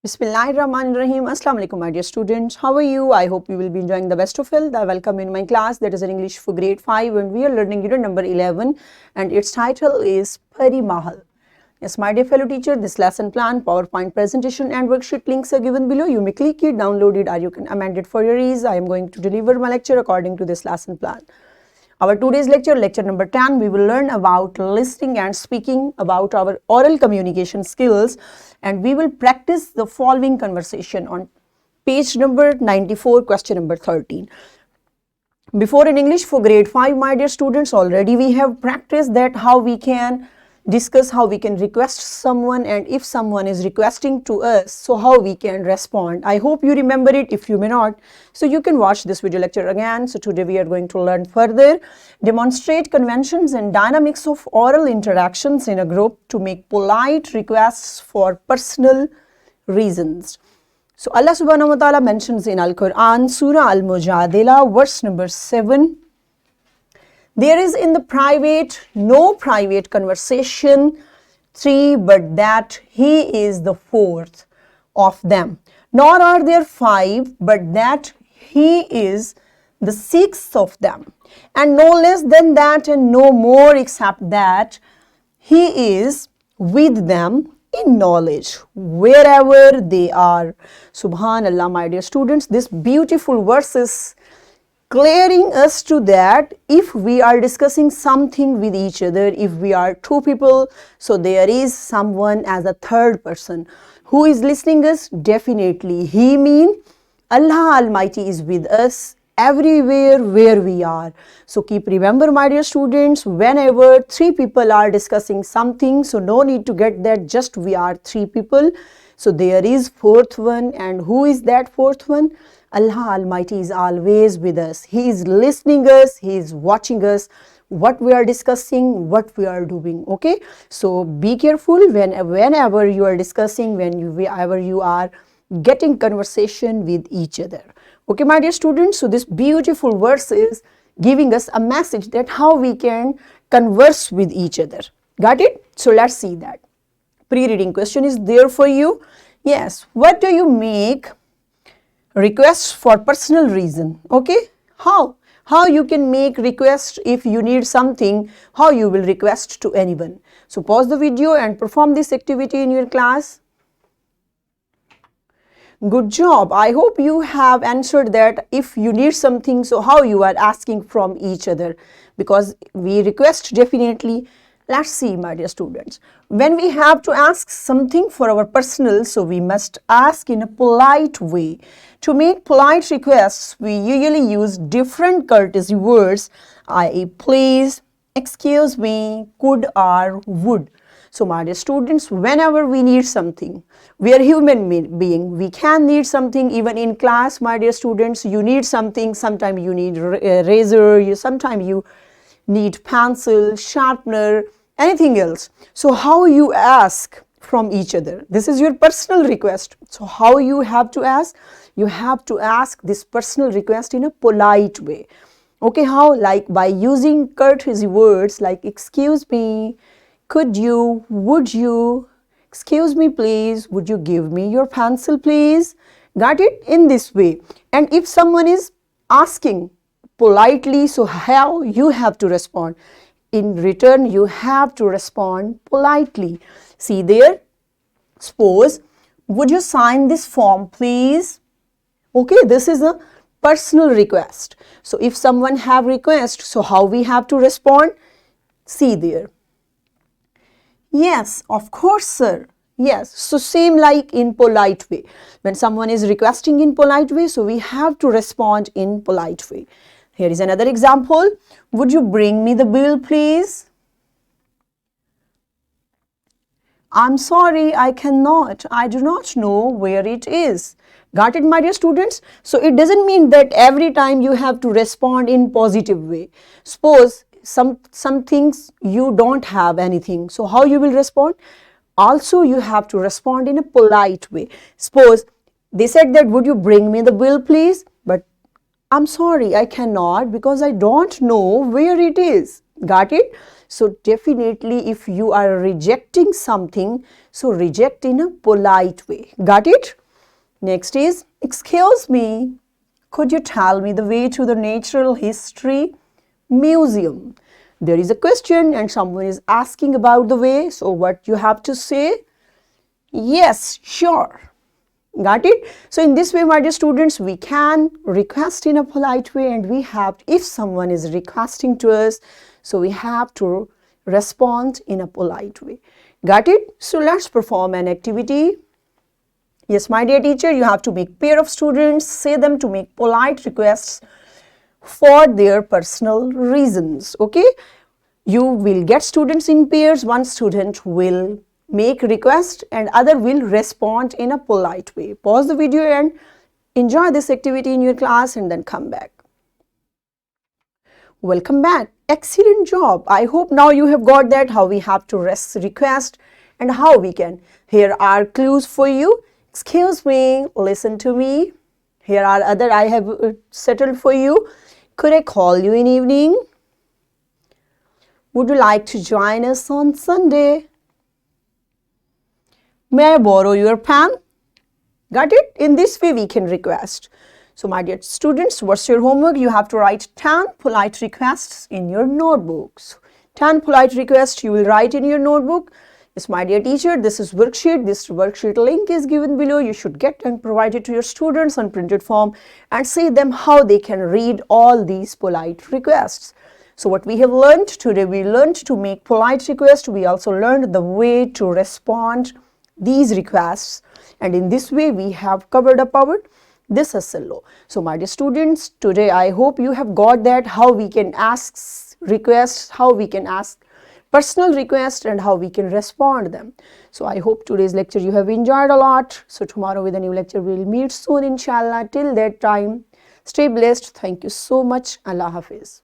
Bismillahirrahmanirrahim. Assalamu alaikum, my dear students. How are you? I hope you will be enjoying the best of health. I welcome you in my class, that is in English for grade 5, and we are learning unit number 11, and its title is Pari Mahal. Yes, my dear fellow teacher, this lesson plan, PowerPoint presentation and worksheet links are given below. You may click it, download it, or you can amend it for your ease. I am going to deliver my lecture according to this lesson plan. Our today's lecture, lecture number 10, we will learn about listening and speaking, about our oral communication skills, and we will practice the following conversation on page number 94, question number 13. Before in English for grade 5, my dear students, already we have practiced that how we can discuss, how we can request someone, and if someone is requesting to us, so how we can respond. I hope you remember it. If you may not, so you can watch this video lecture again. So today we are going to learn further, demonstrate conventions and dynamics of oral interactions in a group to make polite requests for personal reasons. So Allah subhanahu wa ta'ala mentions in Al-Quran, Surah Al-Mujadila, verse number 7, there is in the private no private conversation 3, but that he is the 4th of them. Nor are there 5, but that he is the 6th of them. And no less than that and no more except that he is with them in knowledge wherever they are. Subhanallah, my dear students, this beautiful verse is clearing us to that if we are discussing something with each other, if we are two people, so there is someone as a third person who is listening us. Definitely he mean Allah Almighty is with us everywhere where we are. So keep remember, my dear students, whenever 3 people are discussing something, so no need to get that just we are 3 people, so there is 4th one. And who is that 4th one? Allah Almighty is always with us. He is listening us, he is watching us, what we are discussing, what we are doing. Okay, so be careful whenever you are discussing, whenever you are getting conversation with each other. Okay, my dear students, so this beautiful verse is giving us a message that how we can converse with each other. Got it? So let's see that. Pre-reading question is there for you. Yes, what do you make requests for personal reason? Okay, how you can make request if you need something, how you will request to anyone. So pause the video and perform this activity in your class. Good job. I hope you have answered that if you need something, so how you are asking from each other, because we request definitely. Let's see, my dear students, when we have to ask something for our personal, so we must ask in a polite way. To make polite requests, we usually use different courtesy words, i.e. please, excuse me, could or would. So my dear students, whenever we need something, we are human being, we can need something even in class, my dear students. You need something, sometimes you need a razor, sometimes you need pencil, sharpener, anything else. So how you ask from each other, this is your personal request. So how you have to ask? You have to ask this personal request in a polite way. Okay, how? Like by using courtesy words like excuse me, could you, would you, excuse me please, would you give me your pencil please? Got it? In this way. And if someone is asking politely, so how you have to respond? In return, you have to respond politely. See there, suppose, would you sign this form please? Okay, this is a personal request. So if someone have request, so how we have to respond? See there. Yes, of course, sir. Yes, so same like in polite way. When someone is requesting in polite way, so we have to respond in polite way. Here is another example. Would you bring me the bill, please? I'm sorry, I cannot. I do not know where it is. Got it, my dear students? So it doesn't mean that every time you have to respond in positive way. Suppose some things you don't have anything. So how you will respond? Also you have to respond in a polite way. Suppose they said that would you bring me the bill, please? But I'm sorry, I cannot because I don't know where it is. Got it? So definitely if you are rejecting something, so reject in a polite way. Got it? Next is, excuse me, could you tell me the way to the Natural History Museum? There is a question and someone is asking about the way. So what you have to say? Yes, sure. Got it? So in this way, my dear students, we can request in a polite way, and we have, if someone is requesting to us, so we have to respond in a polite way. Got it? So let's perform an activity. Yes, my dear teacher, you have to make pair of students, say them to make polite requests for their personal reasons. Okay? You will get students in pairs. One student will make request and other will respond in a polite way. Pause the video and enjoy this activity in your class and then come back. Welcome back. Excellent job. I hope now you have got that how we have to request and how we can. Here are clues for you. Excuse me, listen to me. Here are other I have settled for you. Could I call you in evening? Would you like to join us on Sunday? May I borrow your pen? Got it? In this way we can request. So my dear students, what's your homework? You have to write 10 polite requests in your notebooks. 10 polite requests you will write in your notebook. Yes, my dear teacher, this is worksheet. This worksheet link is given below. You should get and provide it to your students on printed form and say them how they can read all these polite requests. So what we have learned today, we learned to make polite requests. We also learned the way to respond these requests, and in this way we have covered up our SLO. So my dear students, today I hope you have got that how we can ask requests, how we can ask personal requests and how we can respond them. So I hope today's lecture you have enjoyed a lot. So tomorrow with a new lecture we will meet soon inshallah. Till that time, stay blessed. Thank you so much. Allah Hafiz.